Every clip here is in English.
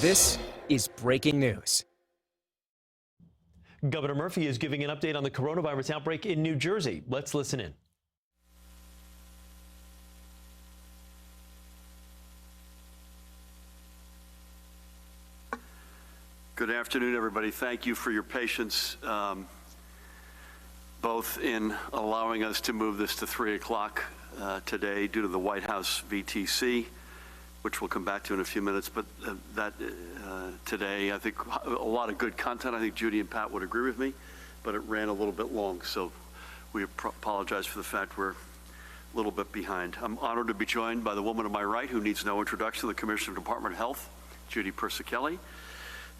This is breaking news. Governor Murphy is giving an update on the coronavirus outbreak in New Jersey. Let's listen in. Good afternoon, everybody. Thank you for your patience, both in allowing us to move this to 3 o'clock today due to the White House VTC, which we'll come back to in a few minutes. But today, I think a lot of good content. I think Judy and Pat would agree with me, but it ran a little bit long. So we apologize for the fact we're a little bit behind. I'm honored to be joined by the woman to my right, who needs no introduction, the Commissioner of Department of Health, Judy Persichilli.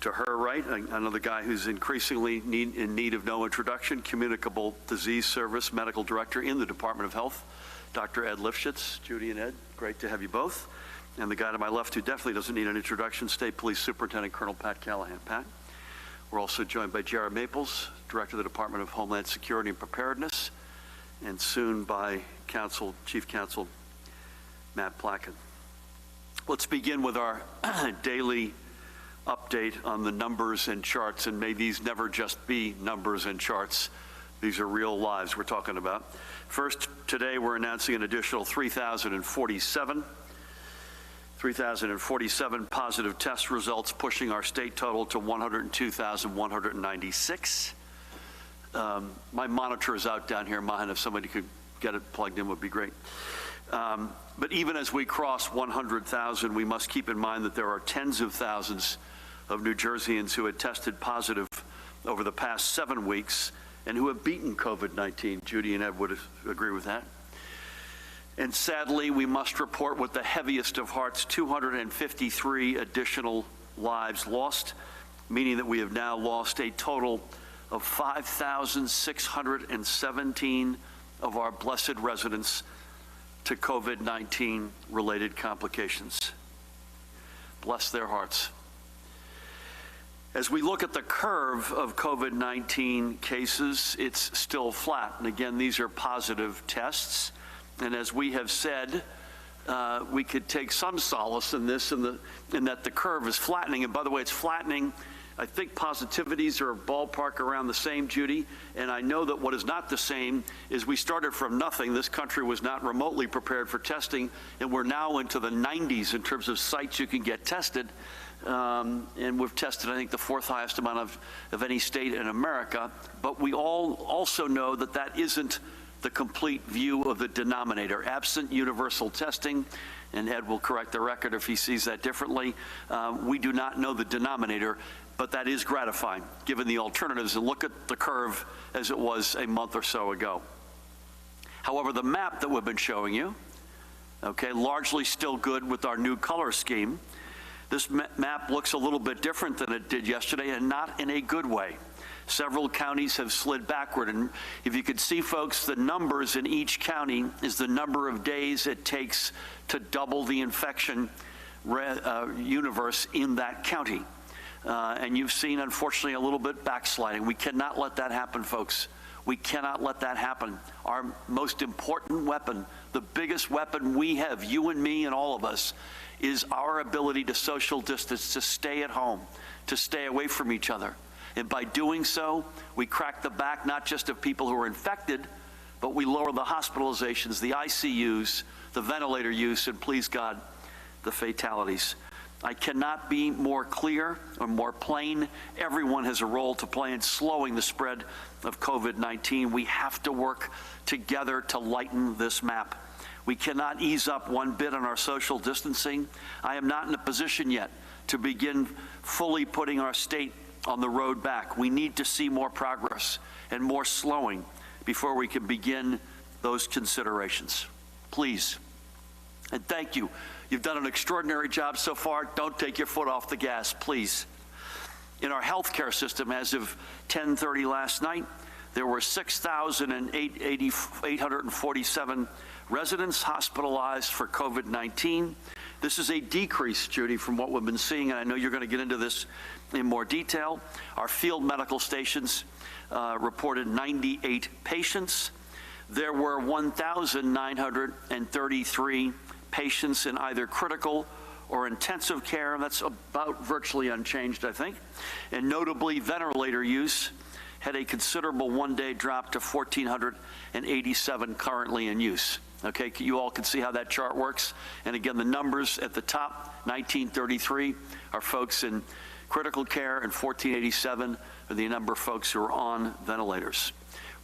To her right, another guy who's increasingly in need of no introduction, Communicable Disease Service Medical Director in the Department of Health, Dr. Ed Lifshitz. Judy and Ed, great to have you both. And the guy to my left who definitely doesn't need an introduction, State Police Superintendent Colonel Pat Callahan. Pat. We're also joined by Jared Maples, Director of the Department of Homeland Security and Preparedness, and soon by Chief Counsel Matt Placken. Let's begin with our daily update on the numbers and charts, and may these never just be numbers and charts. These are real lives we're talking about. First, today we're announcing an additional 3,047 positive test results, pushing our state total to 102,196. My monitor is out down here, Mahan. If somebody could get it plugged in would be great. But even as we cross 100,000, we must keep in mind that there are tens of thousands of New Jerseyans who had tested positive over the past 7 weeks and who have beaten COVID-19. Judy and Ed would agree with that. And sadly, we must report with the heaviest of hearts, 253 additional lives lost, meaning that we have now lost a total of 5,617 of our blessed residents to COVID-19 related complications. Bless their hearts. As we look at the curve of COVID-19 cases, it's still flat. And again, these are positive tests. And as we have said, we could take some solace in this, in that the curve is flattening. And by the way, it's flattening. I think positivities are ballpark around the same, Judy. And I know that what is not the same is we started from nothing. This country was not remotely prepared for testing. And we're now into the 90s in terms of sites you can get tested. And we've tested, I think, the 4th highest amount of any state in America. But we all also know that that isn't the complete view of the denominator. Absent universal testing, and Ed will correct the record if he sees that differently, we do not know the denominator, but that is gratifying given the alternatives. And look at the curve as it was a month or so ago. However, the map that we've been showing you, okay, largely still good with our new color scheme. This map looks a little bit different than it did yesterday, and not in a good way. Several counties have slid backward, and if you could see, folks, the numbers in each county is the number of days it takes to double the infection universe in that county. And you've seen, unfortunately, a little bit backsliding. We cannot let that happen, folks. We cannot let that happen. Our most important weapon, the biggest weapon we have, you and me and all of us, is our ability to social distance, to stay at home, to stay away from each other. And by doing so, we crack the back not just of people who are infected, but we lower the hospitalizations, the ICUs, the ventilator use, and please God, the fatalities. I cannot be more clear or more plain. Everyone has a role to play in slowing the spread of COVID-19. We have to work together to lighten this map. We cannot ease up one bit on our social distancing. I am not in a position yet to begin fully putting our state on the road back. We need to see more progress and more slowing before we can begin those considerations. Please, and thank you. You've done an extraordinary job so far. Don't take your foot off the gas, please. In our healthcare system, as of 10:30 last night, there were 6,847 residents hospitalized for COVID-19. This is a decrease, Judy, from what we've been seeing, and I know you're going to get into this in more detail. Our field medical stations reported 98 patients. There were 1,933 patients in either critical or intensive care. That's about virtually unchanged, I think. And notably, ventilator use had a considerable one-day drop to 1,487 currently in use. Okay, you all can see how that chart works. And again, the numbers at the top, 1933, are folks in critical care, and 1,487 are the number of folks who are on ventilators.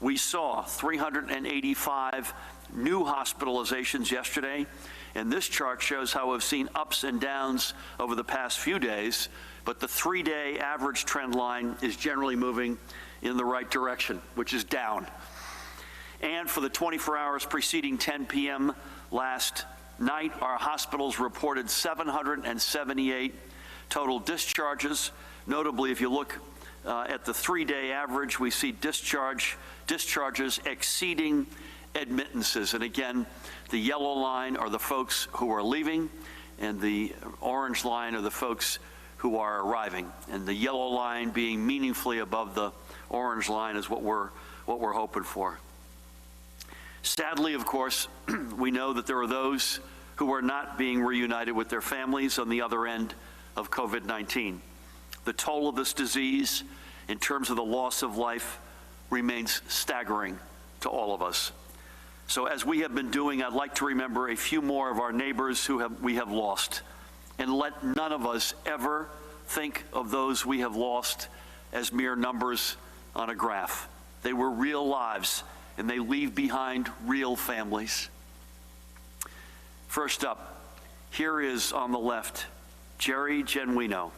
We saw 385 new hospitalizations yesterday, and this chart shows how we've seen ups and downs over the past few days, but the 3-day average trend line is generally moving in the right direction, which is down. And for the 24 hours preceding 10 p.m. last night, our hospitals reported 778 total discharges. Notably, if you look at the 3-day average, we see discharges exceeding admittances. And again, the yellow line are the folks who are leaving, and the orange line are the folks who are arriving. And the yellow line being meaningfully above the orange line is what we're hoping for. Sadly, of course, we know that there are those who are not being reunited with their families on the other end of COVID-19. The toll of this disease, in terms of the loss of life, remains staggering to all of us. So as we have been doing, I'd like to remember a few more of our neighbors who we have lost, and let none of us ever think of those we have lost as mere numbers on a graph. They were real lives, and they leave behind real families. First up, here is on the left, Jerry Genuino.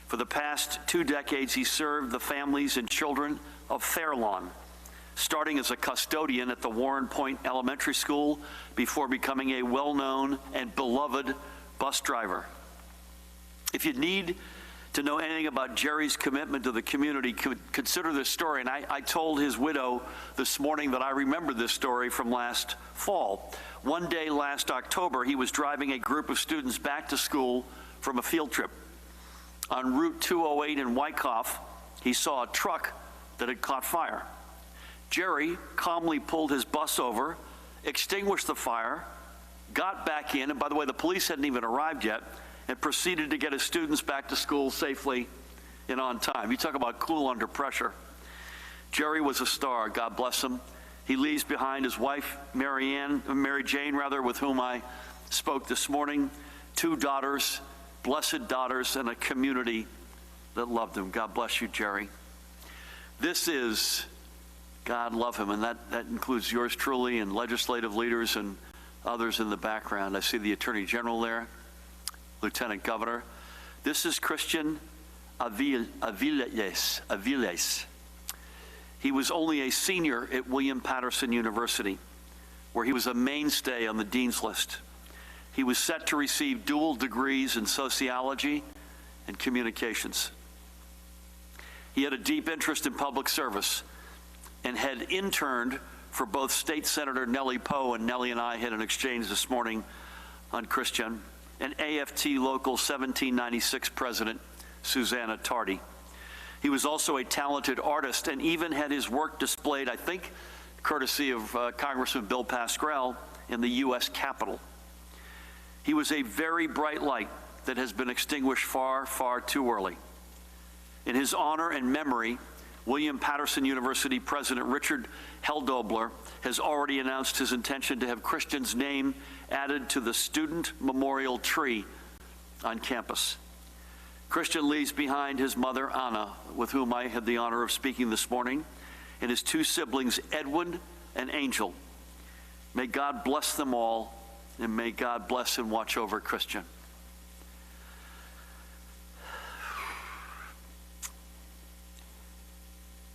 For the past 2 decades, he served the families and children of Fairlawn, starting as a custodian at the Warren Point Elementary School before becoming a well-known and beloved bus driver. If you need to know anything about Jerry's commitment to the community, consider this story. And I told his widow this morning that I remember this story from last fall. One day last October, he was driving a group of students back to school from a field trip. On Route 208 in Wyckoff, he saw a truck that had caught fire. Jerry calmly pulled his bus over, extinguished the fire, got back in, and by the way, the police hadn't even arrived yet, and proceeded to get his students back to school safely and on time. You talk about cool under pressure. Jerry was a star, God bless him. He leaves behind his wife, Mary Jane, with whom I spoke this morning, 2 daughters, blessed daughters, and a community that loved him. God bless you, Jerry. This is God love him, and that includes yours truly and legislative leaders and others in the background. I see the Attorney General there, Lieutenant Governor. This is Christian Aviles. He was only a senior at William Patterson University, where he was a mainstay on the dean's list. He was set to receive dual degrees in sociology and communications. He had a deep interest in public service and had interned for both State Senator Nellie Poe, and Nellie and I had an exchange this morning on Christian, and AFT Local 1796 President Susanna Tardy. He was also a talented artist and even had his work displayed, I think, courtesy of Congressman Bill Pascrell, in the U.S. Capitol. He was a very bright light that has been extinguished far, far too early. In his honor and memory, William Patterson University President Richard Heldobler has already announced his intention to have Christian's name added to the student memorial tree on campus. Christian leaves behind his mother, Anna, with whom I had the honor of speaking this morning, and his 2 siblings, Edwin and Angel. May God bless them all, and may God bless and watch over Christian.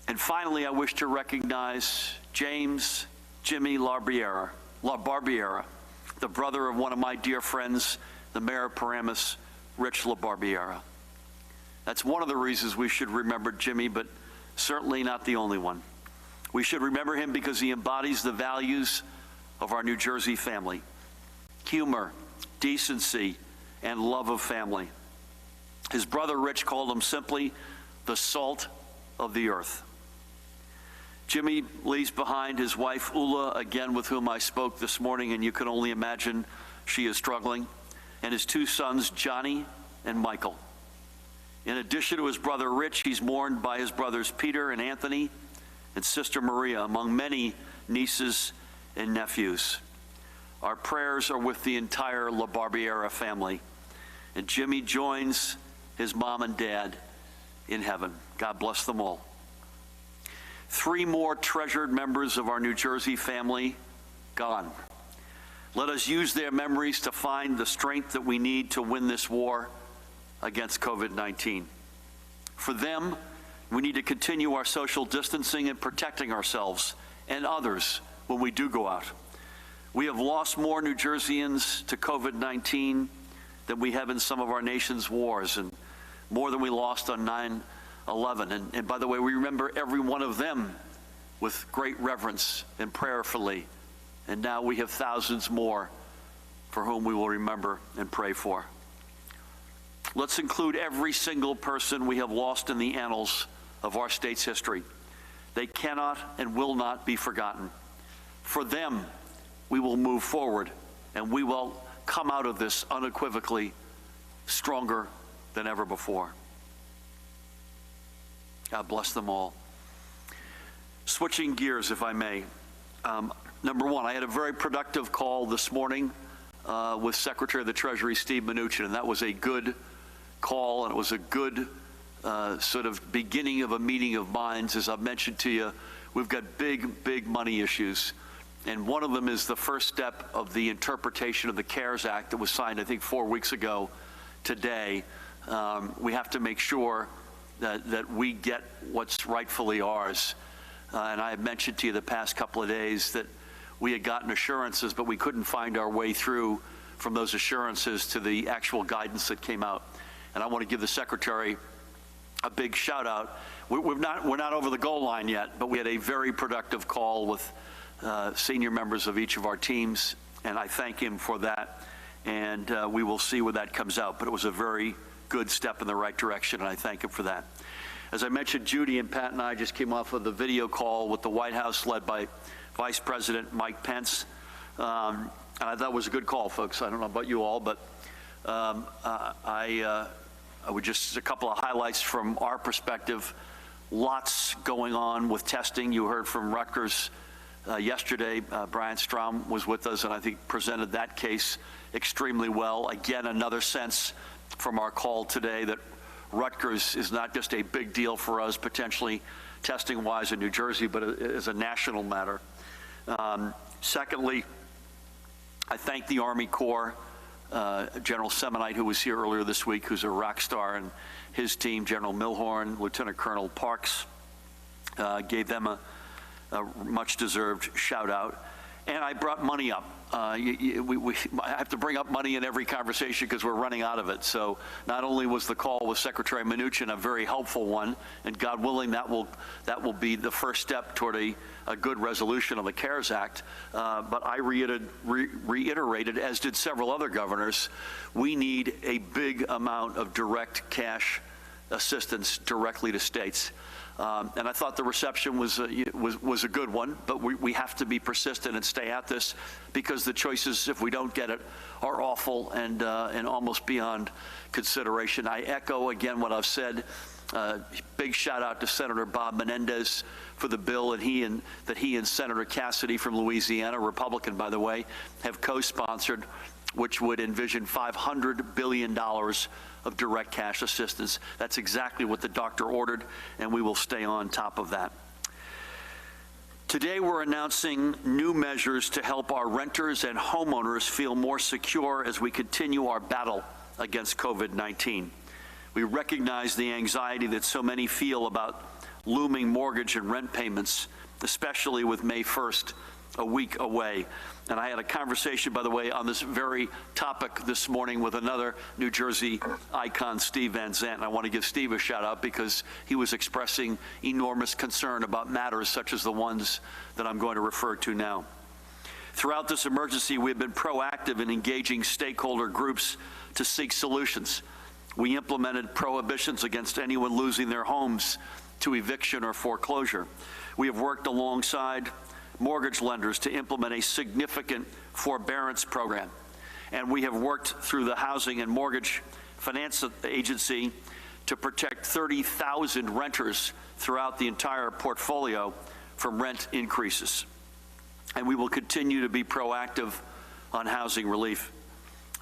And finally, I wish to recognize James Jimmy LaBarbiera, the brother of one of my dear friends, the mayor of Paramus, Rich LaBarbiera. That's one of the reasons we should remember Jimmy, but certainly not the only one. We should remember him because he embodies the values of our New Jersey family: humor, decency, and love of family. His brother Rich called him simply the salt of the earth. Jimmy leaves behind his wife, Ula, again with whom I spoke this morning, and you can only imagine she is struggling, and his two sons, Johnny and Michael. In addition to his brother Rich, he's mourned by his brothers Peter and Anthony and sister Maria, among many nieces and nephews. Our prayers are with the entire La Barbiera family, and Jimmy joins his mom and dad in heaven. God bless them all. 3 more treasured members of our New Jersey family gone. Let us use their memories to find the strength that we need to win this war against COVID-19. For them, we need to continue our social distancing and protecting ourselves and others when we do go out. We have lost more New Jerseyans to COVID-19 than we have in some of our nation's wars, and more than we lost on 9/11. And by the way, we remember every one of them with great reverence and prayerfully. And now we have thousands more for whom we will remember and pray for. Let's include every single person we have lost in the annals of our state's history. They cannot and will not be forgotten. For them, we will move forward, and we will come out of this unequivocally stronger than ever before. God bless them all. Switching gears, if I may. Number one, I had a very productive call this morning with Secretary of the Treasury, Steve Mnuchin, and that was a good call, and it was a good sort of beginning of a meeting of minds. As I've mentioned to you, we've got big money issues, and one of them is the first step of the interpretation of the CARES Act that was signed, I think, 4 weeks ago today. We have to make sure that we get what's rightfully ours. And I have mentioned to you the past couple of days that we had gotten assurances, but we couldn't find our way through from those assurances to the actual guidance that came out. And I want to give the Secretary a big shout out. We're not over the goal line yet, but we had a very productive call with senior members of each of our teams, and I thank him for that. And we will see where that comes out. But it was a very good step in the right direction, and I thank him for that. As I mentioned, Judy and Pat and I just came off of the video call with the White House led by Vice President Mike Pence. And I thought it was a good call, folks. I don't know about you all, but I would just a couple of highlights from our perspective. Lots going on with testing. You heard from Rutgers yesterday. Brian Strom was with us and I think presented that case extremely well. Again, another sense from our call today that Rutgers is not just a big deal for us potentially testing-wise in New Jersey, but as a national matter. Secondly, I thank the Army Corps, General Semonite, who was here earlier this week, who's a rock star, and his team, General Milhorn, Lieutenant Colonel Parks, gave them a much-deserved shout-out. And I brought money up. I have to bring up money in every conversation because we're running out of it. So not only was the call with Secretary Mnuchin a very helpful one, and God willing, that will be the first step toward a good resolution of the CARES Act, but I reiterated, as did several other governors, we need a big amount of direct cash assistance directly to states. And I thought the reception was a good one, but we have to be persistent and stay at this because the choices, if we don't get it, are awful and almost beyond consideration. I echo again what I've said. Big shout out to Senator Bob Menendez for the bill that he and Senator Cassidy from Louisiana, Republican by the way, have co-sponsored, which would envision $500 billion of direct cash assistance. That's exactly what the doctor ordered, and we will stay on top of that. Today, we're announcing new measures to help our renters and homeowners feel more secure as we continue our battle against COVID-19. We recognize the anxiety that so many feel about looming mortgage and rent payments, especially with May 1st a week away. And I had a conversation, by the way, on this very topic this morning with another New Jersey icon, Steve Van Zandt. And I want to give Steve a shout out because he was expressing enormous concern about matters such as the ones that I'm going to refer to now. Throughout this emergency, we have been proactive in engaging stakeholder groups to seek solutions. We implemented prohibitions against anyone losing their homes to eviction or foreclosure. We have worked alongside mortgage lenders to implement a significant forbearance program. And we have worked through the Housing and Mortgage Finance Agency to protect 30,000 renters throughout the entire portfolio from rent increases. And we will continue to be proactive on housing relief.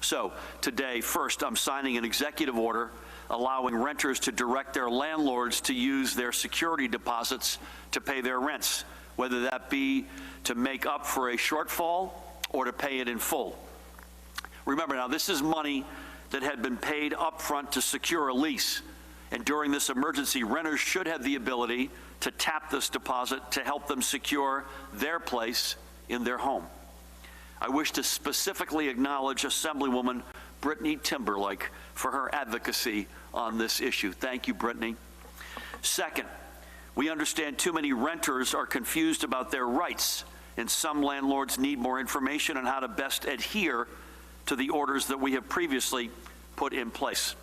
So today, first, I'm signing an executive order allowing renters to direct their landlords to use their security deposits to pay their rents, whether that be to make up for a shortfall or to pay it in full. Remember now, this is money that had been paid upfront to secure a lease. And during this emergency, renters should have the ability to tap this deposit to help them secure their place in their home. I wish to specifically acknowledge Assemblywoman Brittany Timberlake for her advocacy on this issue. Thank you, Brittany. Second, we understand too many renters are confused about their rights, and some landlords need more information on how to best adhere to the orders that we have previously put in place.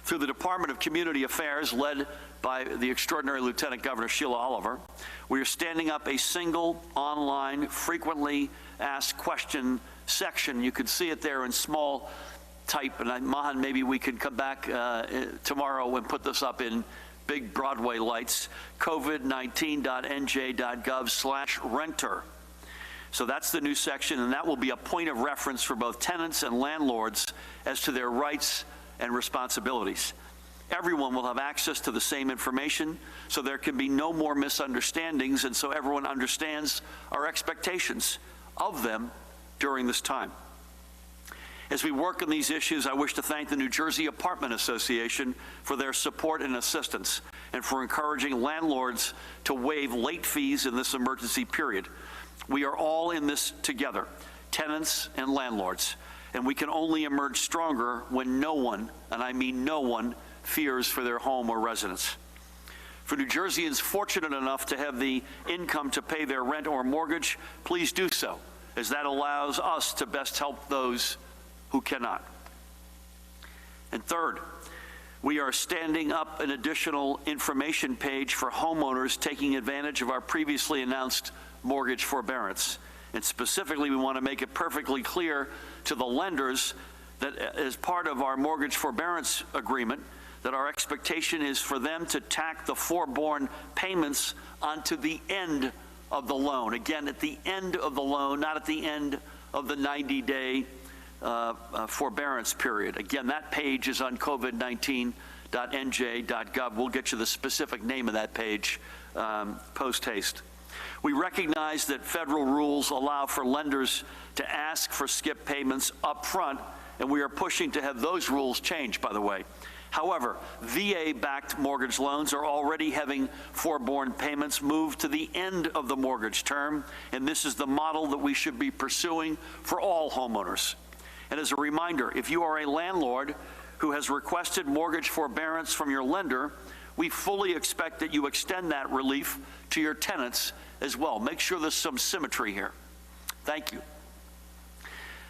Through the Department of Community Affairs, led by the extraordinary Lieutenant Governor Sheila Oliver, we are standing up a single online frequently asked question section. You can see it there in small type, and Mahan, maybe we can come back tomorrow and put this up in big Broadway lights, covid19.nj.gov/renter. So that's the new section, and that will be a point of reference for both tenants and landlords as to their rights and responsibilities. Everyone will have access to the same information, so there can be no more misunderstandings, and so everyone understands our expectations of them during this time. As we work on these issues, I wish to thank the New Jersey Apartment Association for their support and assistance, and for encouraging landlords to waive late fees in this emergency period. We are all in this together, tenants and landlords, and we can only emerge stronger when no one, and I mean no one, fears for their home or residence. For New Jerseyans fortunate enough to have the income to pay their rent or mortgage, please do so, as that allows us to best help those who cannot. And third, we are standing up an additional information page for homeowners taking advantage of our previously announced mortgage forbearance. And specifically, we want to make it perfectly clear to the lenders that as part of our mortgage forbearance agreement, that our expectation is for them to tack the forborne payments onto the end of the loan. Again, at the end of the loan, not at the end of the 90-day forbearance period. Again, that page is on covid19.nj.gov. We'll get you the specific name of that page post-haste. We recognize that federal rules allow for lenders to ask for skip payments up front, and we are pushing to have those rules changed, by the way. However, VA-backed mortgage loans are already having forborne payments moved to the end of the mortgage term, and this is the model that we should be pursuing for all homeowners. And as a reminder, if you are a landlord who has requested mortgage forbearance from your lender, we fully expect that you extend that relief to your tenants as well. Make sure there's some symmetry here. Thank you.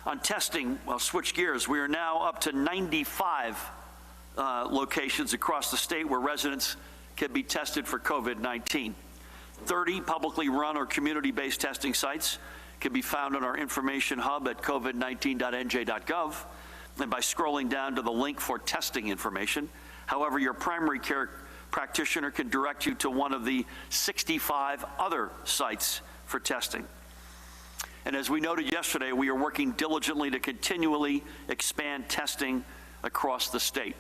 On testing, I'll switch gears. We are now up to 95 locations across the state where residents can be tested for COVID-19. 30 publicly run or community-based testing sites can be found on our information hub at covid19.nj.gov and by scrolling down to the link for testing information. However, your primary care practitioner can direct you to one of the 65 other sites for testing. And as we noted yesterday, we are working diligently to continually expand testing across the state.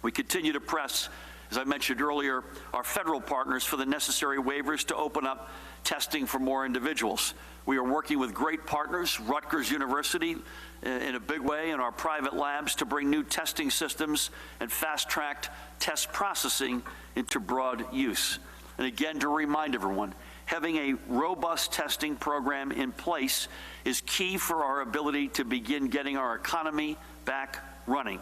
We continue to press, as I mentioned earlier, our federal partners for the necessary waivers to open up testing for more individuals. We are working with great partners, Rutgers University in a big way, and our private labs to bring new testing systems and fast-tracked test processing into broad use. And again, to remind everyone, having a robust testing program in place is key for our ability to begin getting our economy back running.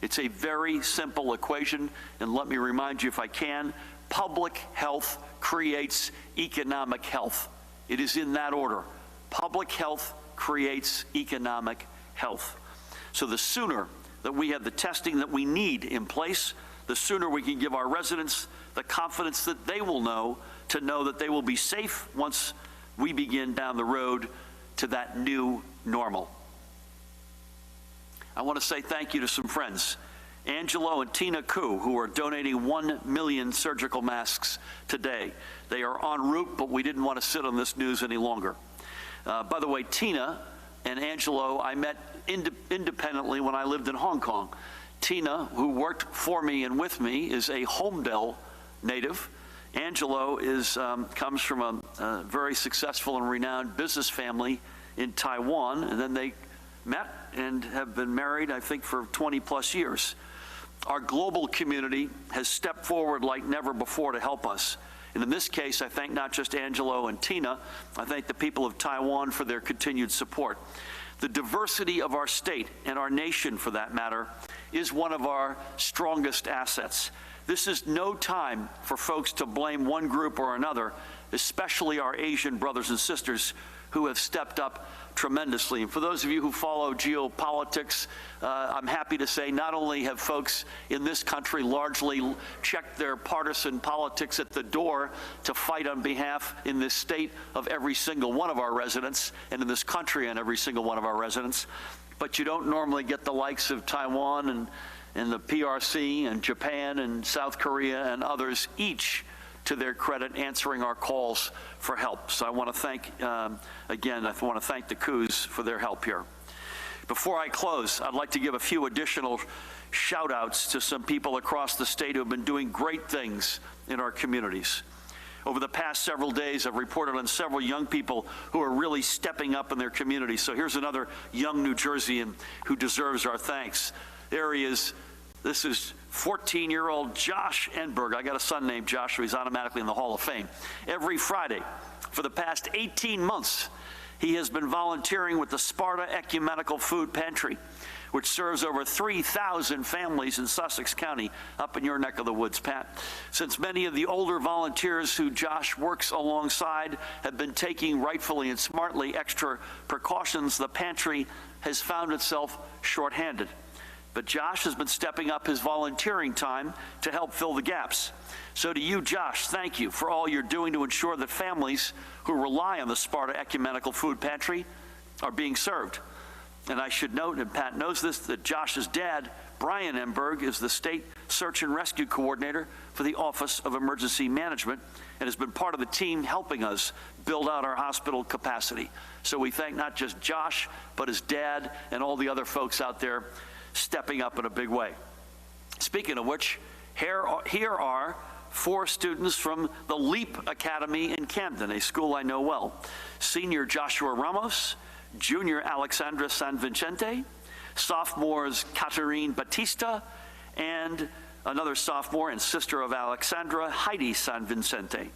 It's a very simple equation, and let me remind you if I can, public health creates economic health. It is in that order. Public health creates economic health. So the sooner that we have the testing that we need in place, the sooner we can give our residents the confidence that they will know to know that they will be safe once we begin down the road to that new normal. I want to say thank you to some friends. Angelo and Tina Koo, who are donating 1 million surgical masks today. They are en route, but we didn't want to sit on this news any longer. By the way, Tina and Angelo, I met independently when I lived in Hong Kong. Tina, who worked for me and with me, is a Homedale native. Angelo comes from a very successful and renowned business family in Taiwan, and then they met and have been married, I think, for 20 plus years. Our global community has stepped forward like never before to help us. And in this case, I thank not just Angelo and Tina, I thank the people of Taiwan for their continued support. The diversity of our state and our nation, for that matter, is one of our strongest assets. This is no time for folks to blame one group or another, especially our Asian brothers and sisters who have stepped up tremendously. And for those of you who follow geopolitics, I'm happy to say not only have folks in this country largely checked their partisan politics at the door to fight on behalf in this state of every single one of our residents, and in this country on every single one of our residents, but you don't normally get the likes of Taiwan and the PRC and Japan and South Korea and others, each to their credit, answering our calls for help. So I want to thank, again, I want to thank the Koos for their help here. Before I close, I'd like to give a few additional shout outs to some people across the state who have been doing great things in our communities. Over the past several days, I've reported on several young people who are really stepping up in their community. So here's another young New Jerseyan who deserves our thanks. There he is. This is 14-year-old Josh Enberg. I got a son named Joshua. He's automatically in the Hall of Fame. Every Friday for the past 18 months, he has been volunteering with the Sparta Ecumenical Food Pantry, which serves over 3,000 families in Sussex County, up in your neck of the woods, Pat. Since many of the older volunteers who Josh works alongside have been taking rightfully and smartly extra precautions, the pantry has found itself shorthanded. But Josh has been stepping up his volunteering time to help fill the gaps. So to you, Josh, thank you for all you're doing to ensure that families who rely on the Sparta Ecumenical Food Pantry are being served. And I should note, and Pat knows this, that Josh's dad, Brian Enberg, is the State Search and Rescue Coordinator for the Office of Emergency Management and has been part of the team helping us build out our hospital capacity. So we thank not just Josh, but his dad and all the other folks out there stepping up in a big way. Speaking of which, here are 4 students from the LEAP Academy in Camden, a school I know well. Senior Joshua Ramos, junior Alexandra San Vicente, sophomores Caterine Batista, and another sophomore and sister of Alexandra, Heidi San Vicente.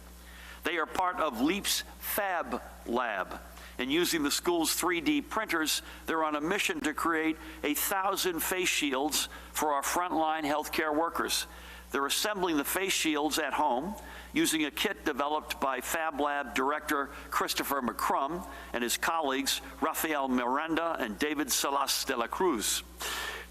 They are part of LEAP's Fab Lab. And using the school's 3D printers, they're on a mission to create 1,000 face shields for our frontline healthcare workers. They're assembling the face shields at home using a kit developed by Fab Lab director Christopher McCrum and his colleagues Rafael Miranda and David Salas de la Cruz.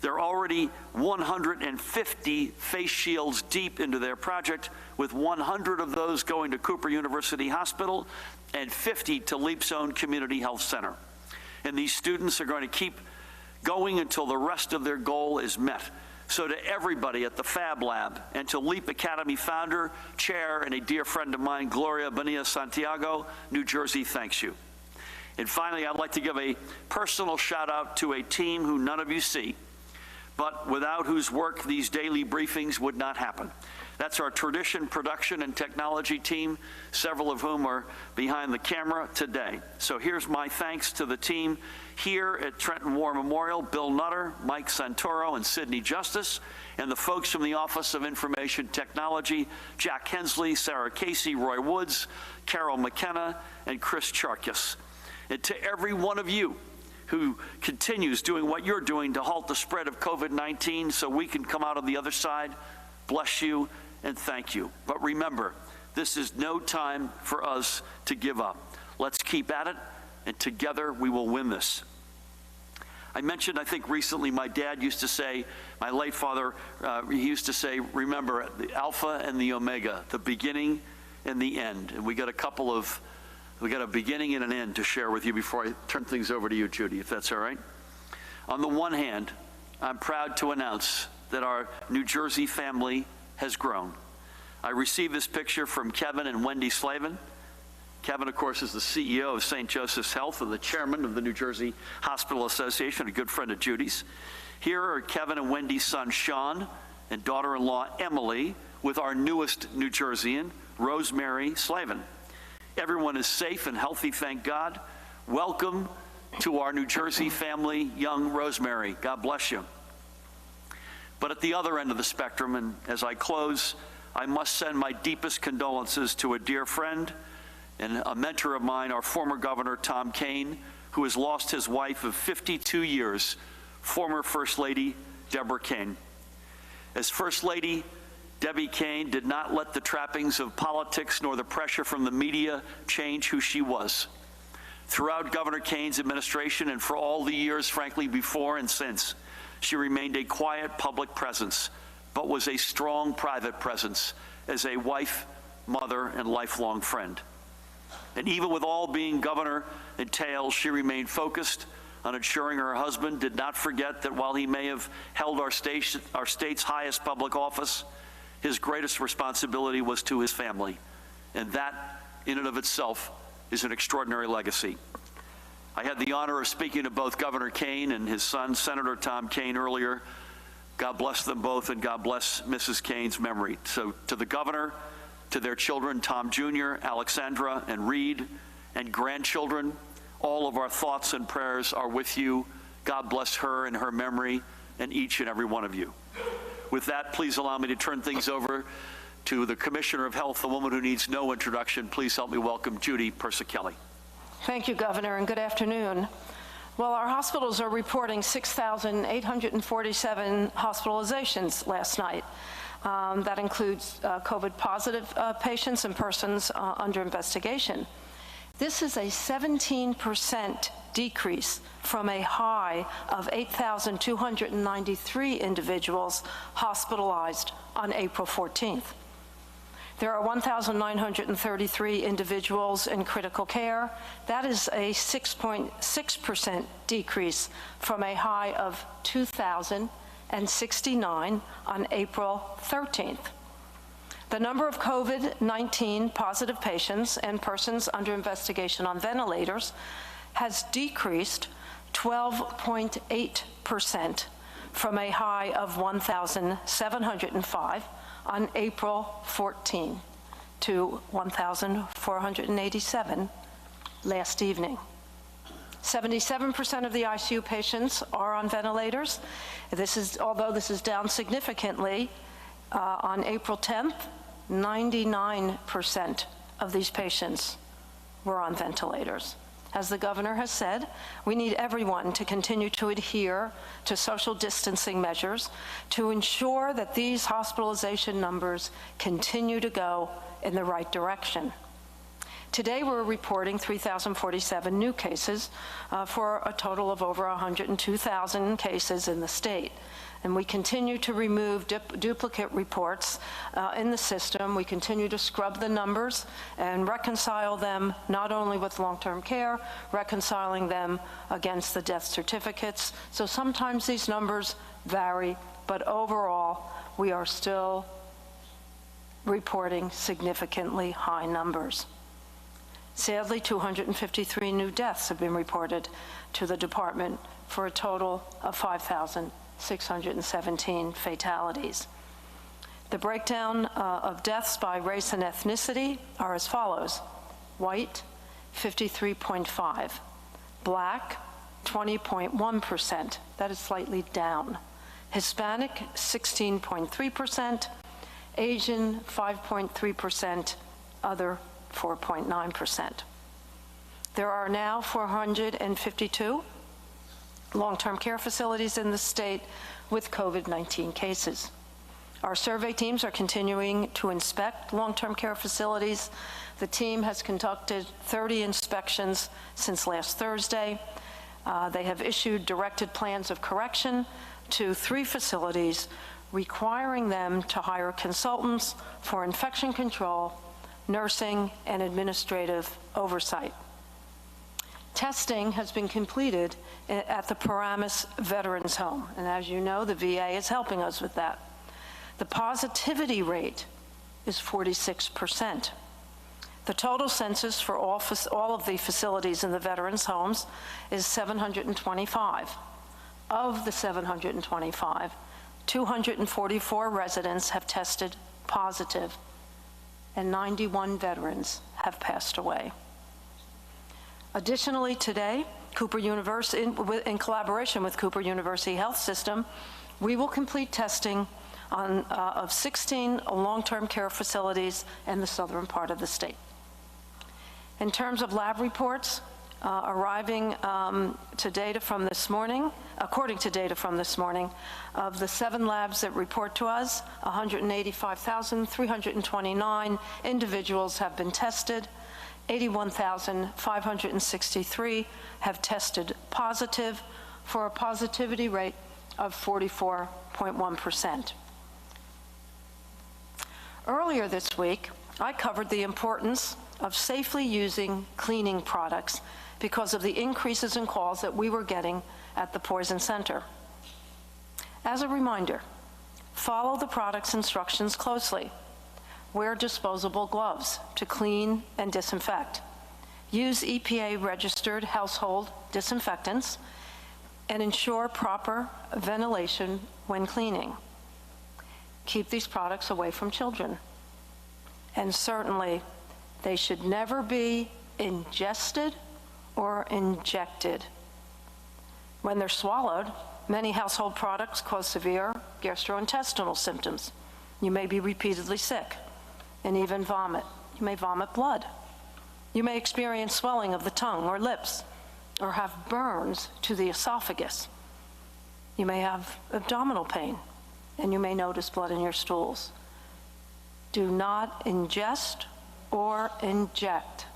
They're already 150 face shields deep into their project, with 100 of those going to Cooper University Hospital and 50 to LEAP's own Community Health Center. And these students are going to keep going until the rest of their goal is met. So to everybody at the Fab Lab and to LEAP Academy founder, chair, and a dear friend of mine, Gloria Bonilla Santiago, New Jersey thanks you. And finally, I'd like to give a personal shout out to a team who none of you see, but without whose work these daily briefings would not happen. That's our Tradition Production and Technology team, several of whom are behind the camera today. So here's my thanks to the team here at Trenton War Memorial, Bill Nutter, Mike Santoro, and Sidney Justice, and the folks from the Office of Information Technology, Jack Hensley, Sarah Casey, Roy Woods, Carol McKenna, and Chris Charkis. And to every one of you who continues doing what you're doing to halt the spread of COVID-19 so we can come out on the other side, bless you and thank you. But remember, this is no time for us to give up. Let's keep at it, and together we will win this. I mentioned, I think recently, my dad used to say, my late father, he used to say, remember, the Alpha and the Omega, the beginning and the end. And we got a beginning and an end to share with you before I turn things over to you, Judy, if that's all right. On the one hand, I'm proud to announce that our New Jersey family has grown. I received this picture from Kevin and Wendy Slavin. Kevin, of course, is the CEO of St. Joseph's Health and the chairman of the New Jersey Hospital Association, a good friend of Judy's. Here are Kevin and Wendy's son, Sean, and daughter-in-law, Emily, with our newest New Jerseyan, Rosemary Slavin. Everyone is safe and healthy, thank God. Welcome to our New Jersey family, young Rosemary. God bless you. But at the other end of the spectrum, and as I close, I must send my deepest condolences to a dear friend and a mentor of mine, our former governor, Tom Kean, who has lost his wife of 52 years, former First Lady Deborah Kean. As First Lady, Debbie Kean did not let the trappings of politics nor the pressure from the media change who she was. Throughout Governor Kean's administration and for all the years, frankly, before and since, she remained a quiet public presence, but was a strong private presence as a wife, mother, and lifelong friend. And even with all being governor entails, she remained focused on ensuring her husband did not forget that while he may have held our state's highest public office, his greatest responsibility was to his family. And that, in and of itself, is an extraordinary legacy. I had the honor of speaking to both Governor Kean and his son, Senator Tom Kean, earlier. God bless them both, and God bless Mrs. Kean's memory. So to the governor, to their children, Tom Jr., Alexandra, and Reed, and grandchildren, all of our thoughts and prayers are with you. God bless her and her memory, and each and every one of you. With that, please allow me to turn things over to the Commissioner of Health, a woman who needs no introduction. Please help me welcome Judy Persichilli. Thank you, Governor, and good afternoon. Well, our hospitals are reporting 6,847 hospitalizations last night. That includes COVID-positive patients and persons under investigation. This is a 17% decrease from a high of 8,293 individuals hospitalized on April 14th. There are 1,933 individuals in critical care. That is a 6.6% decrease from a high of 2,069 on April 13th. The number of COVID-19 positive patients and persons under investigation on ventilators has decreased 12.8% from a high of 1,705 on April 14 to 1,487 last evening. 77% of the ICU patients are on ventilators. Although this is down significantly, on April 10th, 99% of these patients were on ventilators. As the governor has said, we need everyone to continue to adhere to social distancing measures to ensure that these hospitalization numbers continue to go in the right direction. Today, we're reporting 3,047 new cases for a total of over 102,000 cases in the state. And we continue to remove duplicate reports in the system. We continue to scrub the numbers and reconcile them not only with long-term care, reconciling them against the death certificates. So sometimes these numbers vary, but overall, we are still reporting significantly high numbers. Sadly, 253 new deaths have been reported to the department for a total of 5,617 fatalities. The breakdown of deaths by race and ethnicity are as follows: white, 53.5%, black, 20.1%, that is slightly down, Hispanic, 16.3%, Asian, 5.3%, other, 4.9%. There are now 452 long-term care facilities in the state with COVID-19 cases. Our survey teams are continuing to inspect long-term care facilities. The team has conducted 30 inspections since last Thursday. They have issued directed plans of correction to 3 facilities, requiring them to hire consultants for infection control, nursing, and administrative oversight. Testing has been completed at the Paramus Veterans Home, and as you know, the VA is helping us with that. The positivity rate is 46%. The total census for all of the facilities in the veterans' homes is 725. Of the 725, 244 residents have tested positive, and 91 veterans have passed away. Additionally, today, Cooper University, in collaboration with Cooper University Health System, we will complete testing of 16 long-term care facilities in the southern part of the state. In terms of lab reports, arriving to data from this morning, according to data from this morning, of the 7 labs that report to us, 185,329 individuals have been tested. 81,563 have tested positive, for a positivity rate of 44.1%. Earlier this week, I covered the importance of safely using cleaning products because of the increases in calls that we were getting at the Poison Center. As a reminder, follow the product's instructions closely. Wear disposable gloves to clean and disinfect. Use EPA-registered household disinfectants, and ensure proper ventilation when cleaning. Keep these products away from children. And certainly, they should never be ingested or injected. When they're swallowed, many household products cause severe gastrointestinal symptoms. You may be repeatedly sick and even vomit. You may vomit blood. You may experience swelling of the tongue or lips, or have burns to the esophagus. You may have abdominal pain, and you may notice blood in your stools. Do not ingest or inject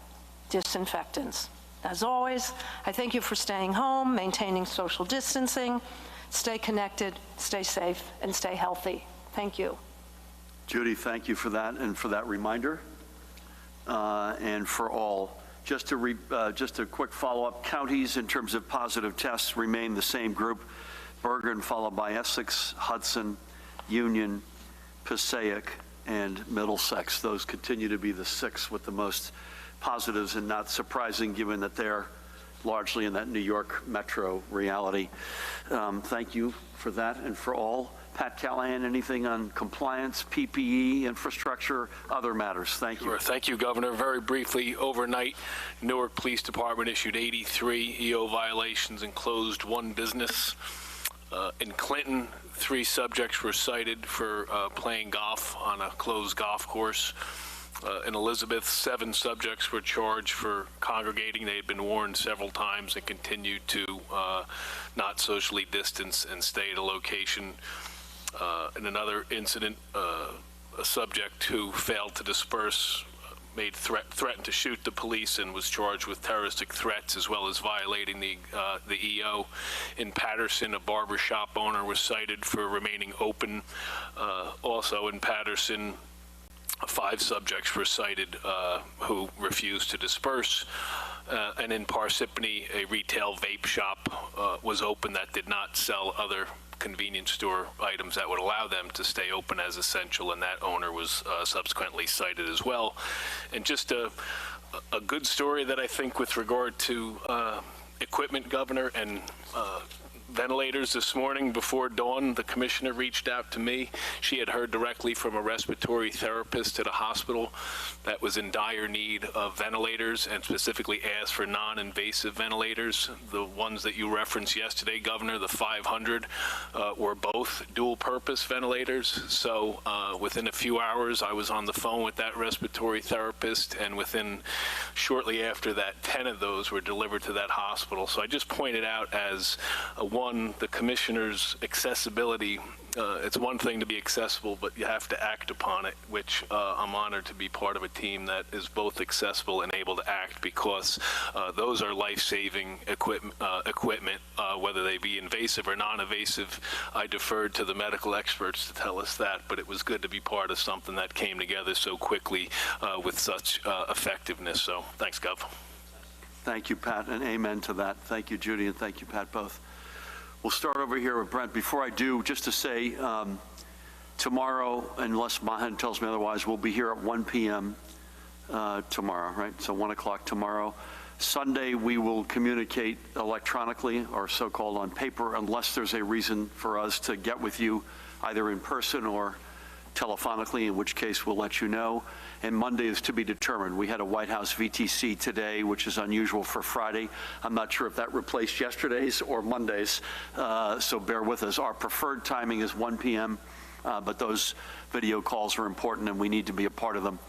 disinfectants. As always, I thank you for staying home, maintaining social distancing. Stay connected, stay safe, and stay healthy. Thank you. Judy, thank you for that and for that reminder. And for all, just a quick follow-up. Counties in terms of positive tests remain the same group: Bergen, followed by Essex, Hudson, Union, Passaic, and Middlesex. Those continue to be the 6 with the most positives, and not surprising given that they're largely in that New York metro reality. Thank you for that and for all. Pat Callahan, anything on compliance, PPE, infrastructure, other matters? Thank you. Sure. Thank you, Governor. Very briefly, overnight, Newark Police Department issued 83 EO violations and closed 1 business. In Clinton, 3 subjects were cited for playing golf on a closed golf course. In Elizabeth, 7 subjects were charged for congregating. They had been warned several times and continued to not socially distance and stay at a location. In another incident, a subject who failed to disperse threatened to shoot the police and was charged with terroristic threats as well as violating the EO. In Patterson, a barber shop owner was cited for remaining open. Also in Patterson, 5 subjects were cited who refused to disperse. And in Parsippany, a retail vape shop was open that did not sell other convenience store items that would allow them to stay open as essential, and that owner was subsequently cited as well. And just a good story that I think with regard to equipment, Governor, and ventilators. This morning before dawn, the commissioner reached out to me. She had heard directly from a respiratory therapist at a hospital that was in dire need of ventilators and specifically asked for non-invasive ventilators. The ones that you referenced yesterday, Governor, the 500, were both dual-purpose ventilators. So within a few hours, I was on the phone with that respiratory therapist, and shortly after that, 10 of those were delivered to that hospital. So I just pointed out as the commissioner's accessibility. It's one thing to be accessible, but you have to act upon it, which I'm honored to be part of a team that is both accessible and able to act, because those are life-saving equipment, whether they be invasive or non-invasive. I deferred to the medical experts to tell us that, but it was good to be part of something that came together so quickly with such effectiveness. So thanks, Gov. Thank you, Pat, and amen to that. Thank you, Judy, and thank you, Pat, both. We'll start over here with Brent. Before I do, just to say, tomorrow, unless Mahan tells me otherwise, we'll be here at 1 p.m. Tomorrow, right? So 1 o'clock tomorrow. Sunday, we will communicate electronically or so-called on paper unless there's a reason for us to get with you either in person or telephonically, in which case we'll let you know. And Monday is to be determined. We had a White House VTC today, which is unusual for Friday. I'm not sure if that replaced yesterday's or Monday's, so bear with us. Our preferred timing is 1 p.m., but those video calls are important and we need to be a part of them.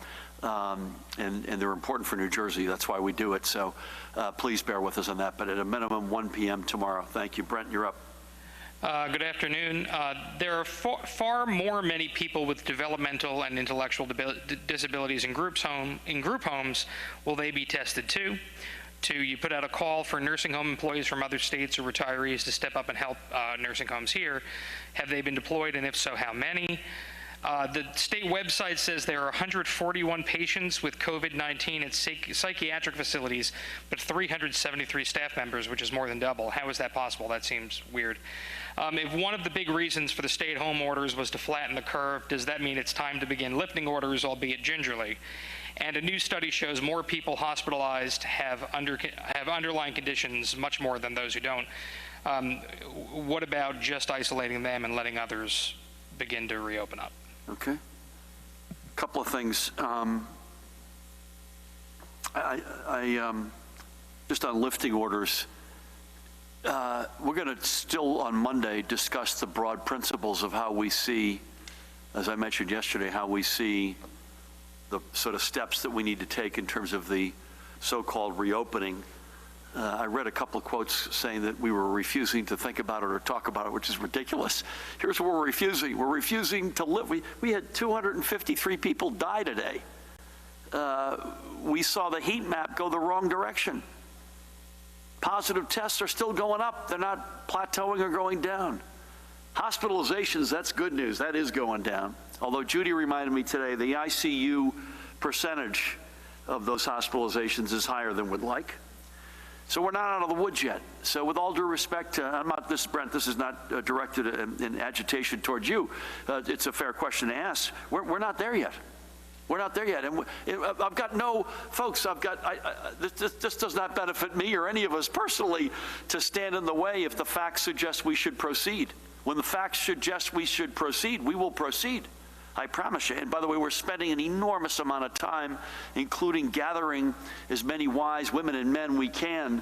And they're important for New Jersey. That's why we do it. So please bear with us on that. But at a minimum, 1 p.m. tomorrow. Thank you. Brent, you're up. Good afternoon. There are far many people with developmental and intellectual disabilities in group homes. Will they be tested too? 2, you put out a call for nursing home employees from other states or retirees to step up and help nursing homes here. Have they been deployed, and if so, how many? The state website says there are 141 patients with COVID-19 at psychiatric facilities, but 373 staff members, which is more than double. How is that possible? That seems weird. If one of the big reasons for the stay-at-home orders was to flatten the curve, does that mean it's time to begin lifting orders, albeit gingerly? And a new study shows more people hospitalized have underlying conditions, much more than those who don't. What about just isolating them and letting others begin to reopen up? Okay. A couple of things. Just on lifting orders, we're going to still on Monday discuss the broad principles of how we see, as I mentioned yesterday, how we see the sort of steps that we need to take in terms of the so-called reopening. I read a couple of quotes saying that we were refusing to think about it or talk about it, which is ridiculous. Here's what we're refusing. We're refusing to live. We had 253 people die today. We saw the heat map go the wrong direction. Positive tests are still going up. They're not plateauing or going down. Hospitalizations, that's good news. That is going down. Although Judy reminded me today, the ICU percentage of those hospitalizations is higher than we'd like. So we're not out of the woods yet. So with all due respect, Brent, this is not directed in agitation towards you. It's a fair question to ask. We're not there yet. We're not there yet. And I've got no, folks, this does not benefit me or any of us personally to stand in the way if the facts suggest we should proceed. When the facts suggest we should proceed, we will proceed. I promise you. And by the way, we're spending an enormous amount of time, including gathering as many wise women and men we can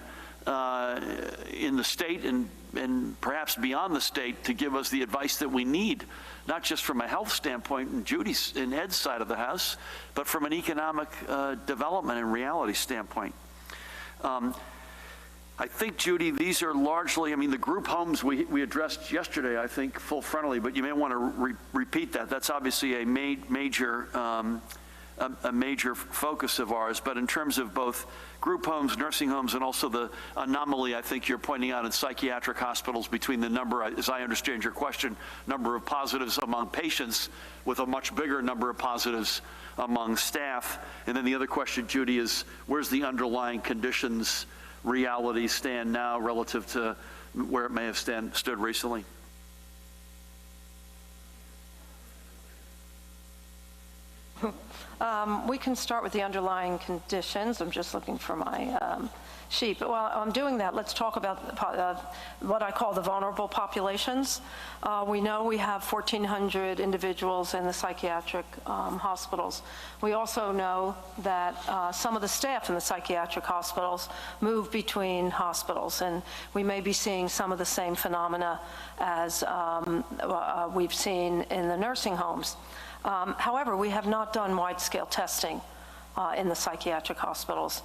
in the state and perhaps beyond the state to give us the advice that we need, not just from a health standpoint in Judy's and Ed's side of the house, but from an economic development and reality standpoint. I think, Judy, these are largely, I mean, the group homes we addressed yesterday, I think, full frontally, but you may want to repeat that. That's obviously a major focus of ours. But in terms of both group homes, nursing homes, and also the anomaly I think you're pointing out in psychiatric hospitals between the number, as I understand your question, number of positives among patients with a much bigger number of positives among staff. And then the other question, Judy, is where's the underlying conditions reality stand now relative to where it may have stood recently? We can start with the underlying conditions. I'm just looking for my sheet. But while I'm doing that, let's talk about what I call the vulnerable populations. We know we have 1,400 individuals in the psychiatric hospitals. We also know that some of the staff in the psychiatric hospitals move between hospitals, and we may be seeing some of the same phenomena as we've seen in the nursing homes. However, we have not done wide-scale testing in the psychiatric hospitals.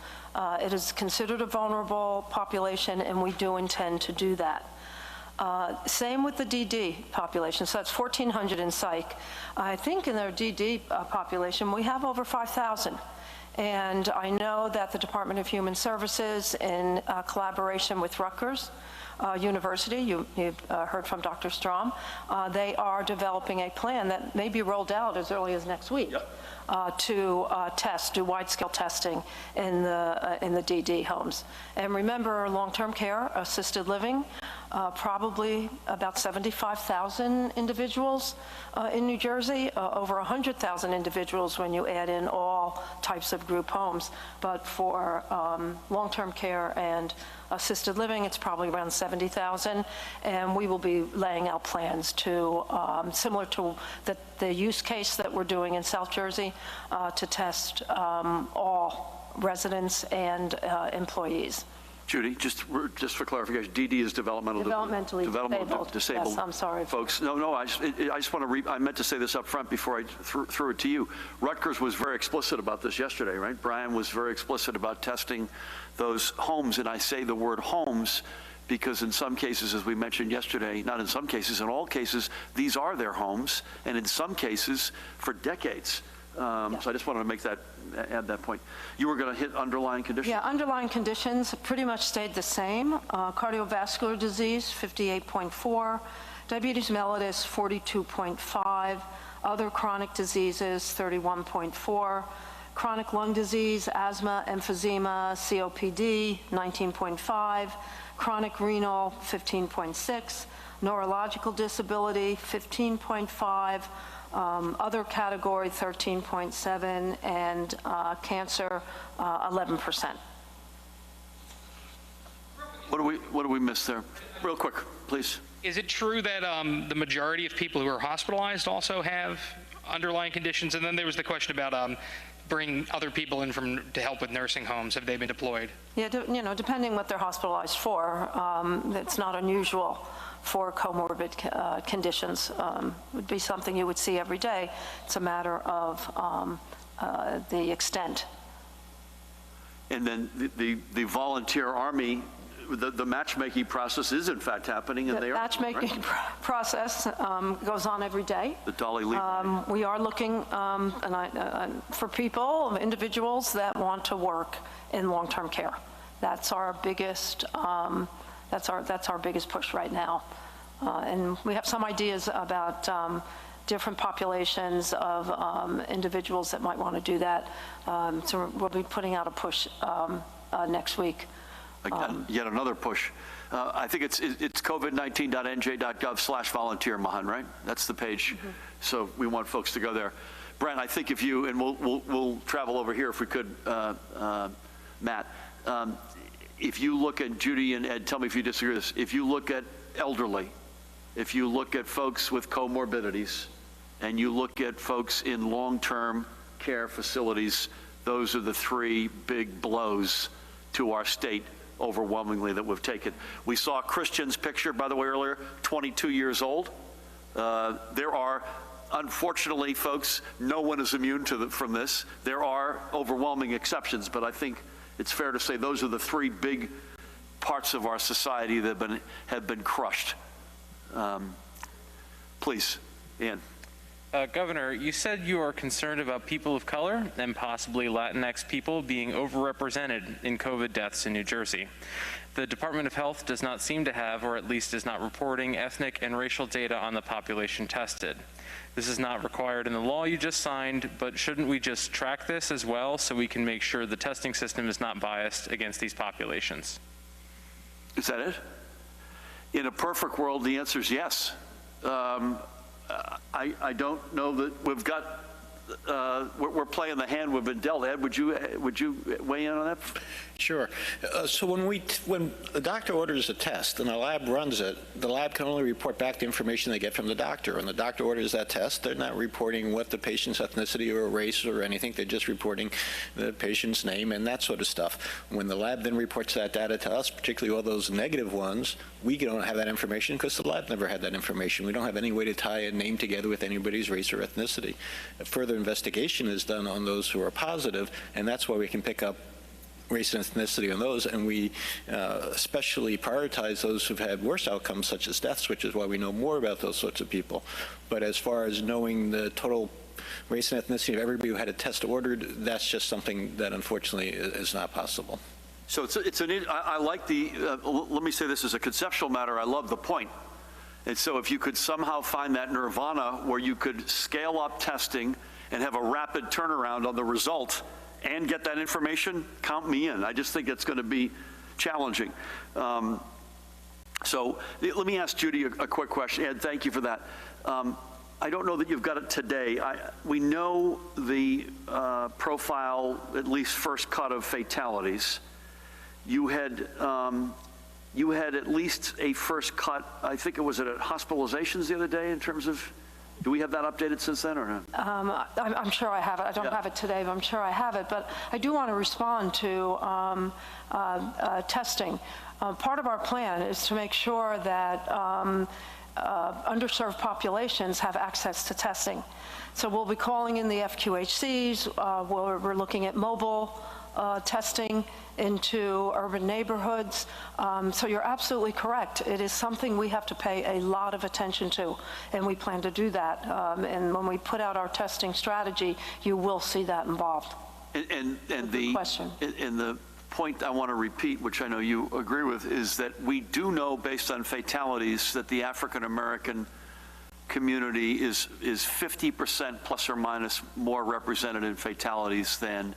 It is considered a vulnerable population, and we do intend to do that. Same with the DD population. So that's 1,400 in psych. I think in their DD population, we have over 5,000. And I know that the Department of Human Services, in collaboration with Rutgers, University, you've heard from Dr. Strom, they are developing a plan that may be rolled out as early as next week. Yep. To do wide-scale testing in the DD homes. And remember, long-term care, assisted living, probably about 75,000 individuals in New Jersey, over 100,000 individuals when you add in all types of group homes. But for long-term care and assisted living, it's probably around 70,000, and we will be laying out plans to, similar to the use case that we're doing in South Jersey, to test all residents and employees. Judy, just for clarification, DD is developmentally disabled. Yes, I'm sorry, folks. No, I just want to. I meant to say this up front before I threw it to you. Rutgers was very explicit about this yesterday, right? Brian was very explicit about testing those homes, and I say the word homes because in some cases, as we mentioned yesterday, not in some cases, in all cases, these are their homes, and in some cases, for decades. So I just wanted to add that point. You were going to hit underlying conditions? Yeah, underlying conditions pretty much stayed the same. Cardiovascular disease, 58.4. Diabetes mellitus, 42.5. Other chronic diseases, 31.4. Chronic lung disease, asthma, emphysema, COPD, 19.5. Chronic renal, 15.6. Neurological disability, 15.5. Other category, 13.7, and cancer, 11%. What do we miss there? Real quick, please. Is it true that the majority of people who are hospitalized also have underlying conditions? And then there was the question about bringing other people in to help with nursing homes. Have they been deployed? Yeah, depending what they're hospitalized for, it's not unusual for comorbid conditions. Would be something you would see every day. It's a matter of the extent. And then the volunteer army, the matchmaking process is in fact happening, and the matchmaking process goes on every day. The Dolly Lee. We are looking for people, individuals that want to work in long-term care. That's our biggest. That's our biggest push right now, and we have some ideas about different populations of individuals that might want to do that. So we'll be putting out a push next week. Again, yet another push. I think it's covid19.nj.gov/volunteer, Mahan, right? That's the page. Mm-hmm. So we want folks to go there. Brent, I think if you, and we'll travel over here if we could, Matt. If you look at Judy and Ed, tell me if you disagree with this. If you look at elderly, if you look at folks with comorbidities, and you look at folks in long-term care facilities, those are the three big blows to our state overwhelmingly that we've taken. We saw Christian's picture, by the way, earlier, 22 years old. There are, unfortunately, folks, no one is immune from this. There are overwhelming exceptions, but I think it's fair to say those are the three big parts of our society that have been crushed. Please, Ian. Governor, you said you are concerned about people of color and possibly Latinx people being overrepresented in COVID deaths in New Jersey. The Department of Health does not seem to have, or at least is not reporting, ethnic and racial data on the population tested. This is not required in the law you just signed, but shouldn't we just track this as well so we can make sure the testing system is not biased against these populations? Is that it? In a perfect world, the answer is yes. I don't know that we've got, we're playing the hand we've been dealt. Ed, would you weigh in on that? Sure. So when the doctor orders a test and the lab runs it, the lab can only report back the information they get from the doctor. When the doctor orders that test, they're not reporting what the patient's ethnicity or race or anything. They're just reporting the patient's name and that sort of stuff. When the lab then reports that data to us, particularly all those negative ones, we don't have that information because the lab never had that information. We don't have any way to tie a name together with anybody's race or ethnicity. A further investigation is done on those who are positive, and that's why we can pick up race and ethnicity on those, and we especially prioritize those who've had worse outcomes, such as deaths, which is why we know more about those sorts of people. But as far as knowing the total race and ethnicity of everybody who had a test ordered, that's just something that unfortunately is not possible. So I like the, let me say this as a conceptual matter, I love the point. And so if you could somehow find that nirvana where you could scale up testing and have a rapid turnaround on the result and get that information, count me in. I just think it's going to be challenging. So let me ask Judy a quick question. Ed, thank you for that. I don't know that you've got it today. We know the profile, at least first cut of fatalities. You had at least a first cut, I think it was at hospitalizations the other day in terms of, do we have that updated since then or not? I'm sure I have it. I don't have it today, but I'm sure I have it. But I do want to respond to testing. Part of our plan is to make sure that underserved populations have access to testing. So we'll be calling in the FQHCs. We're looking at mobile testing into urban neighborhoods. So you're absolutely correct. It is something we have to pay a lot of attention to, and we plan to do that. And when we put out our testing strategy, you will see that involved. And the question. And the point I want to repeat, which I know you agree with, is that we do know, based on fatalities, that the African American community is 50% plus or minus more represented in fatalities than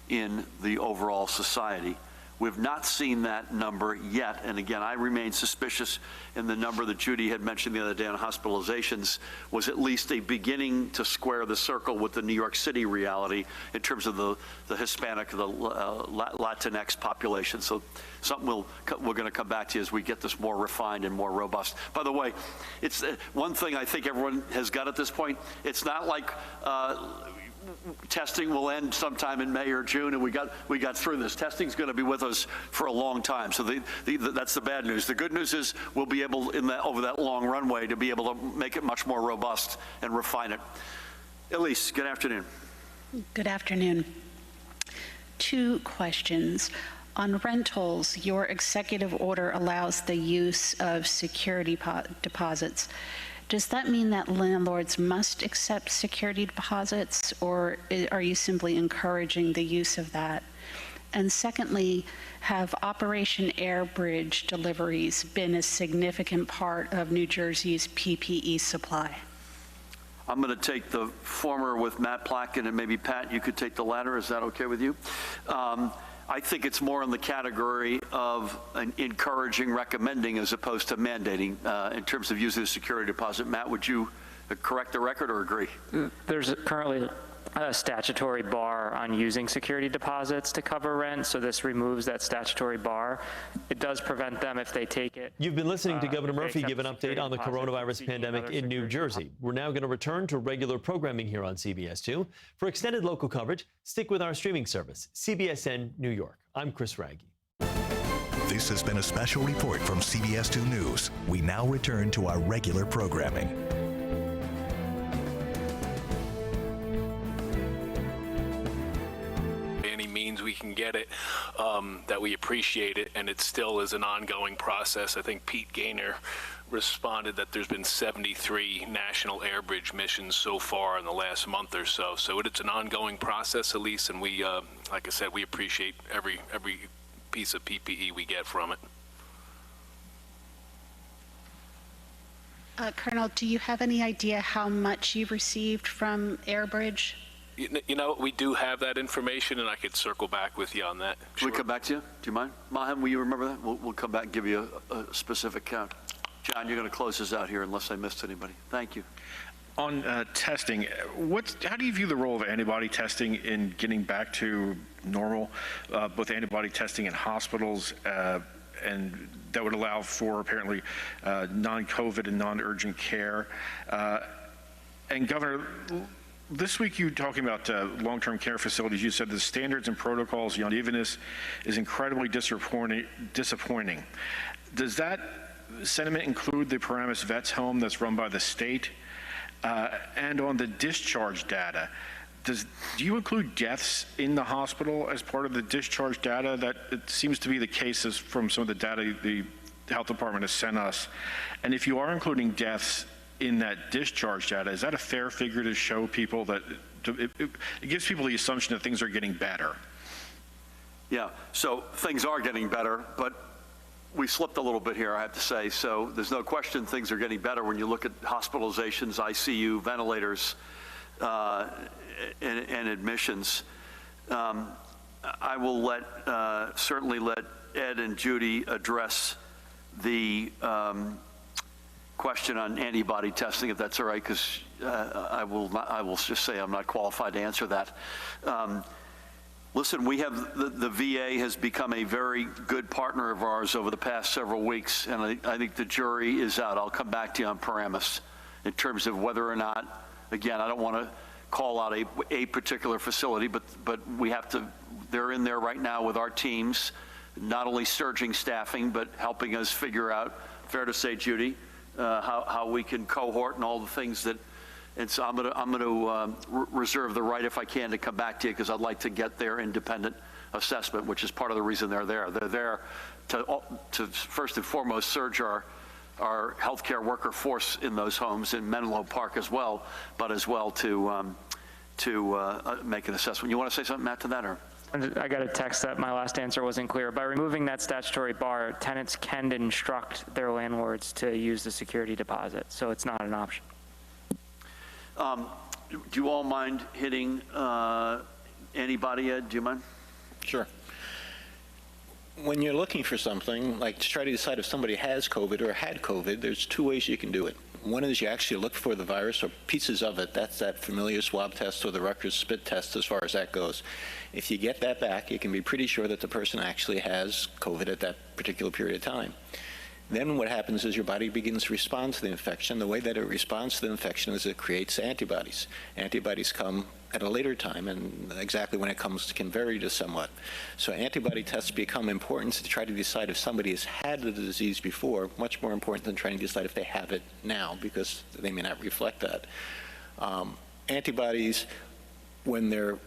in the overall society. We've not seen that number yet, and again, I remain suspicious, and the number that Judy had mentioned the other day on hospitalizations was at least a beginning to square the circle with the New York City reality in terms of the Hispanic, the Latinx population. So something we're going to come back to as we get this more refined and more robust. By the way, it's one thing I think everyone has got at this point. It's not like testing will end sometime in May or June, and we got through this. Testing's going to be with us for a long time. So that's the bad news. The good news is we'll be able, over that long runway, to be able to make it much more robust and refine it. Elise, good afternoon. Good afternoon. 2 questions. On rentals, your executive order allows the use of security deposits. Does that mean that landlords must accept security deposits, or are you simply encouraging the use of that? And secondly, have Operation Airbridge deliveries been a significant part of New Jersey's PPE supply? I'm going to take the former with Matt Plotkin, and maybe Pat, you could take the latter. Is that okay with you? I think it's more in the category of encouraging, recommending, as opposed to mandating in terms of using the security deposit. Matt, would you correct the record or agree? There's currently a statutory bar on using security deposits to cover rent, so this removes that statutory bar. It does prevent them if they take it. You've been listening to Governor Murphy give an update on the coronavirus pandemic in New Jersey. We're now going to return to regular programming here on CBS2. For extended local coverage, stick with our streaming service, CBSN New York. I'm Chris Raggi. This has been a special report from CBS2 News. We now return to our regular programming. We can get it, that we appreciate it, and it still is an ongoing process. I think Pete Gaynor responded that there's been 73 national airbridge missions so far in the last month or so. So it's an ongoing process, Elise, and we, like I said, we appreciate every piece of PPE we get from it. Colonel, do you have any idea how much you've received from Airbridge? You know, we do have that information, and I could circle back with you on that. Sure. Can we come back to you? Do you mind? Mahem, will you remember that? We'll come back and give you a specific count. John, you're going to close this out here unless I missed anybody. Thank you. On testing, how do you view the role of antibody testing in getting back to normal, both antibody testing in hospitals and that would allow for apparently non-COVID and non-urgent care? And Governor, this week you talking about long-term care facilities, you said the standards and protocols, the unevenness is incredibly disappointing. Does that sentiment include the Paramus Vets Home that's run by the state? And on the discharge data, do you include deaths in the hospital as part of the discharge data? That it seems to be the case from some of the data the health department has sent us. And if you are including deaths in that discharge data, is that a fair figure to show people that it gives people the assumption that things are getting better? Yeah, so things are getting better, but we slipped a little bit here, I have to say. So there's no question things are getting better when you look at hospitalizations, ICU, ventilators, and admissions. I will certainly let Ed and Judy address the question on antibody testing, if that's all right, because I will just say I'm not qualified to answer that. Listen, we have the VA has become a very good partner of ours over the past several weeks, and I think the jury is out. I'll come back to you on Paramus in terms of whether or not, again, I don't want to call out a particular facility, but we have to, they're in there right now with our teams, not only surging staffing, but helping us figure out, fair to say, Judy, how we can cohort and all the things that. And so I'm going to reserve the right, if I can, to come back to you, because I'd like to get their independent assessment, which is part of the reason they're there. They're there to first and foremost surge our healthcare worker force in those homes in Menlo Park as well, but as well to make an assessment. You want to say something, Matt, to that, or? I got a text that my last answer wasn't clear. By removing that statutory bar, tenants can instruct their landlords to use the security deposit, so it's not an option. Do you all mind hitting anybody, Ed? Do you mind? Sure. When you're looking for something, like to try to decide if somebody has COVID or had COVID, there's two ways you can do it. One is you actually look for the virus or pieces of it. That's that familiar swab test or the Rutgers spit test as far as that goes. If you get that back, you can be pretty sure that the person actually has COVID at that particular period of time. Then what happens is your body begins to respond to the infection. The way that it responds to the infection is it creates antibodies. Antibodies come at a later time, and exactly when it comes can vary just somewhat. So antibody tests become important to try to decide if somebody has had the disease before, much more important than trying to decide if they have it now, because they may not reflect that. Antibodies, when they're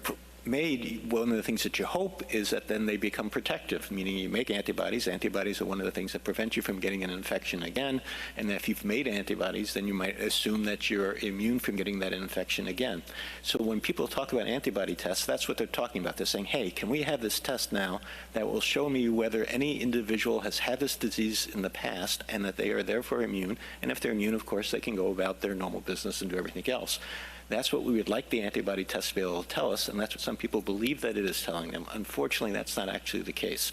made, one of the things that you hope is that then they become protective, meaning you make antibodies. Antibodies are one of the things that prevent you from getting an infection again, and if you've made antibodies, then you might assume that you're immune from getting that infection again. So when people talk about antibody tests, that's what they're talking about. They're saying, hey, can we have this test now that will show me whether any individual has had this disease in the past and that they are therefore immune, and if they're immune, of course, they can go about their normal business and do everything else. That's what we would like the antibody test to be able to tell us, and that's what some people believe that it is telling them. Unfortunately, that's not actually the case.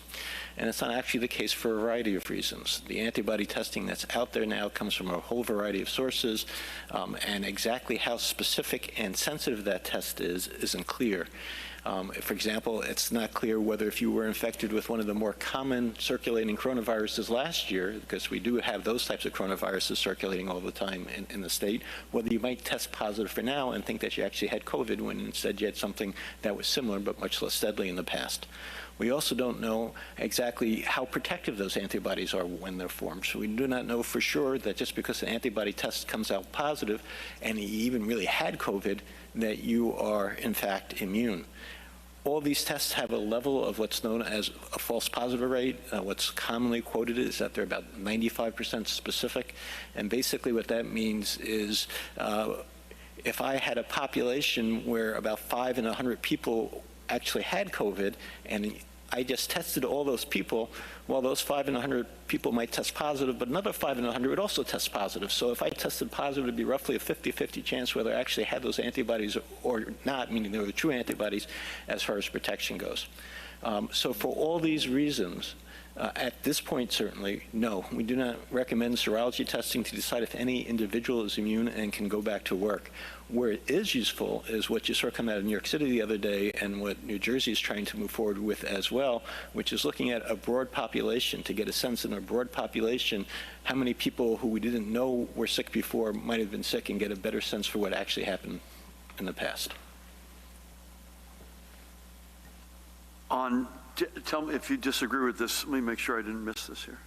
And it's not actually the case for a variety of reasons. The antibody testing that's out there now comes from a whole variety of sources, and exactly how specific and sensitive that test is isn't clear. For example, it's not clear whether if you were infected with one of the more common circulating coronaviruses last year, because we do have those types of coronaviruses circulating all the time in the state, whether you might test positive for now and think that you actually had COVID when instead you had something that was similar but much less deadly in the past. We also don't know exactly how protective those antibodies are when they're formed. So we do not know for sure that just because an antibody test comes out positive and you even really had COVID, that you are in fact immune. All these tests have a level of what's known as a false positive rate. What's commonly quoted is that they're about 95% specific. And basically what that means is if I had a population where about 5 in 100 people actually had COVID, and I just tested all those people, well, those 5 in 100 people might test positive, but another 5 in 100 would also test positive. So if I tested positive, it'd be roughly a 50-50 chance whether I actually had those antibodies or not, meaning they were the true antibodies as far as protection goes. So for all these reasons, at this point, certainly, no, we do not recommend serology testing to decide if any individual is immune and can go back to work. Where it is useful is what you saw come out of New York City the other day and what New Jersey is trying to move forward with as well, which is looking at a broad population to get a sense in a broad population how many people who we didn't know were sick before might have been sick and get a better sense for what actually happened in the past. Tell me if you disagree with this. Let me make sure I didn't miss this here.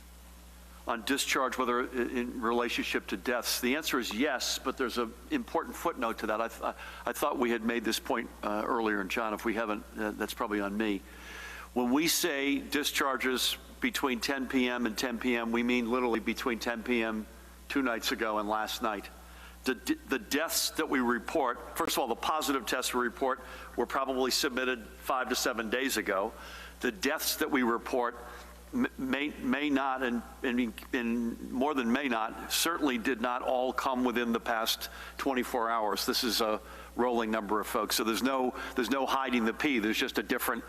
On discharge, whether in relationship to deaths, the answer is yes, but there's an important footnote to that. I thought we had made this point earlier, and John, if we haven't, that's probably on me. When we say discharges between 10 p.m. and 10 p.m., we mean literally between 10 p.m. 2 nights ago and last night. The deaths that we report, first of all, the positive tests we report were probably submitted 5 to 7 days ago. The deaths that we report may not, and more than may not, certainly did not all come within the past 24 hours. This is a rolling number of folks, so there's no hiding the P. There's just a different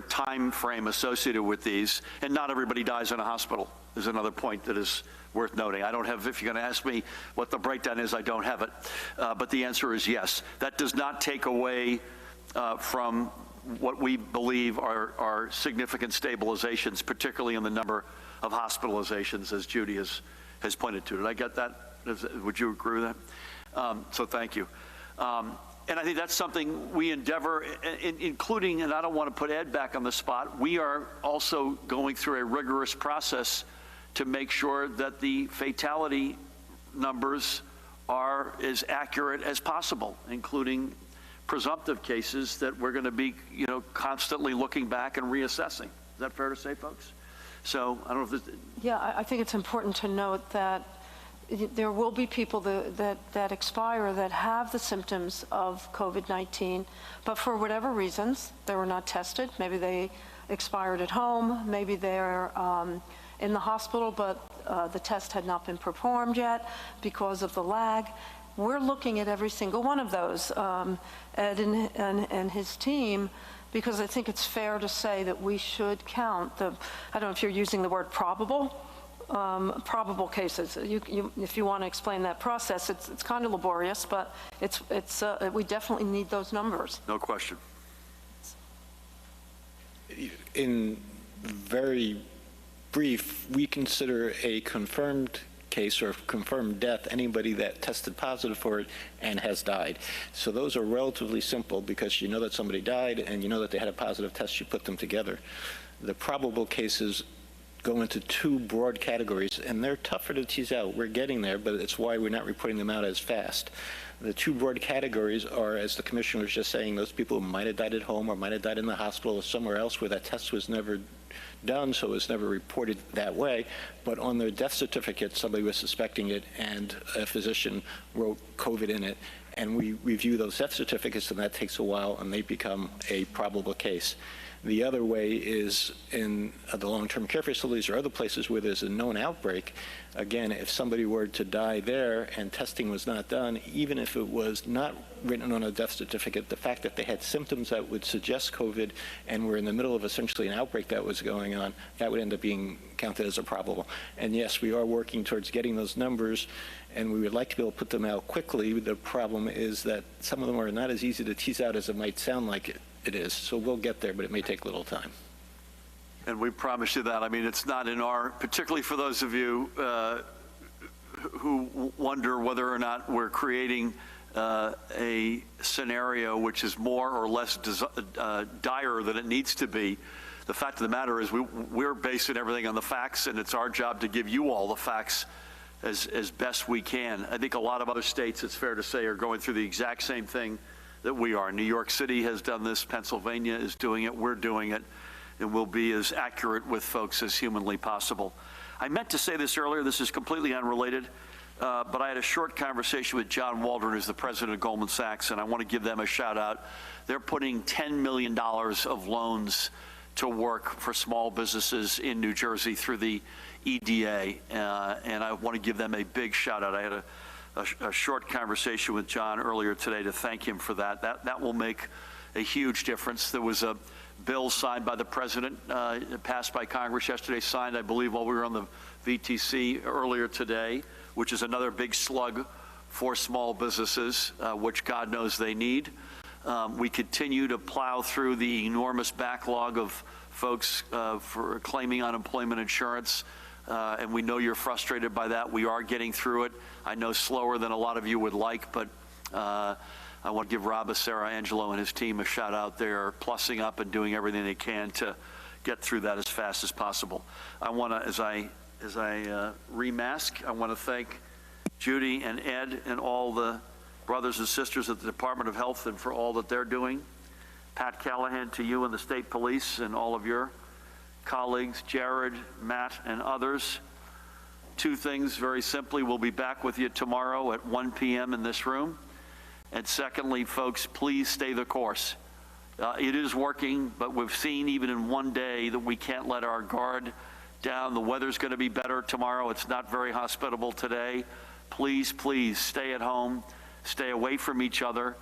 time frame associated with these, and not everybody dies in a hospital. There's another point that is worth noting. I don't have, if you're going to ask me what the breakdown is, I don't have it, but the answer is yes. That does not take away from what we believe are significant stabilizations, particularly in the number of hospitalizations, as Judy has pointed to. Did I get that? Would you agree with that? So thank you. And I think that's something we endeavor, including, and I don't want to put Ed back on the spot, we are also going through a rigorous process to make sure that the fatality numbers are as accurate as possible, including presumptive cases that we're going to be, constantly looking back and reassessing. Is that fair to say, folks? So I don't know if this... Yeah, I think it's important to note that there will be people that expire that have the symptoms of COVID-19, but for whatever reasons, they were not tested. Maybe they expired at home. Maybe they're in the hospital, but the test had not been performed yet because of the lag. We're looking at every single one of those, Ed and his team, because I think it's fair to say that we should count the, I don't know if you're using the word probable cases. If you want to explain that process, it's kind of laborious, but we definitely need those numbers. No question. In very brief, we consider a confirmed case or confirmed death anybody that tested positive for it and has died. So those are relatively simple because you know that somebody died and you know that they had a positive test, you put them together. The probable cases go into two broad categories, and they're tougher to tease out. We're getting there, but it's why we're not reporting them out as fast. The two broad categories are, as the commissioner was just saying, those people who might have died at home or might have died in the hospital or somewhere else where that test was never done, so it was never reported that way, but on their death certificate, somebody was suspecting it and a physician wrote COVID in it, and we review those death certificates, and that takes a while, and they become a probable case. The other way is in the long-term care facilities or other places where there's a known outbreak. Again, if somebody were to die there and testing was not done, even if it was not written on a death certificate, the fact that they had symptoms that would suggest COVID and were in the middle of essentially an outbreak that was going on, that would end up being counted as a probable. And yes, we are working towards getting those numbers, and we would like to be able to put them out quickly. The problem is that some of them are not as easy to tease out as it might sound like it is. So we'll get there, but it may take a little time. And we promise you that. I mean, it's not in our, particularly for those of you who wonder whether or not we're creating a scenario which is more or less dire than it needs to be. The fact of the matter is we're basing everything on the facts, and it's our job to give you all the facts as best we can. I think a lot of other states, it's fair to say, are going through the exact same thing that we are. New York City has done this. Pennsylvania is doing it. We're doing it. And we'll be as accurate with folks as humanly possible. I meant to say this earlier. This is completely unrelated. But I had a short conversation with John Waldron, who's the president of Goldman Sachs, and I want to give them a shout out. They're putting $10 million of loans to work for small businesses in New Jersey through the EDA. And I want to give them a big shout out. I had a short conversation with John earlier today to thank him for that. That will make a huge difference. There was a bill signed by the president, passed by Congress yesterday, signed, I believe, while we were on the VTC earlier today, which is another big slug for small businesses, which God knows they need. We continue to plow through the enormous backlog of folks for claiming unemployment insurance. And we know you're frustrated by that. We are getting through it. I know slower than a lot of you would like, but I want to give Rob Angelo and his team a shout out. They're plussing up and doing everything they can to get through that as fast as possible. I want to, as I remask, I want to thank Judy and Ed and all the brothers and sisters at the Department of Health and for all that they're doing. Pat Callahan, to you and the state police and all of your colleagues, Jared, Matt, and others. two things very simply. We'll be back with you tomorrow at 1 p.m. in this room. And secondly, folks, please stay the course. It is working, but we've seen even in one day that we can't let our guard down. The weather's going to be better tomorrow. It's not very hospitable today. Please, please stay at home, stay away from each other,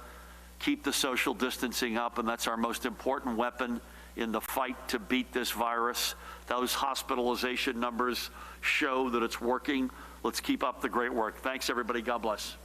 keep the social distancing up, and that's our most important weapon in the fight to beat this virus. Those hospitalization numbers show that it's working. Let's keep up the great work. Thanks, everybody. God bless.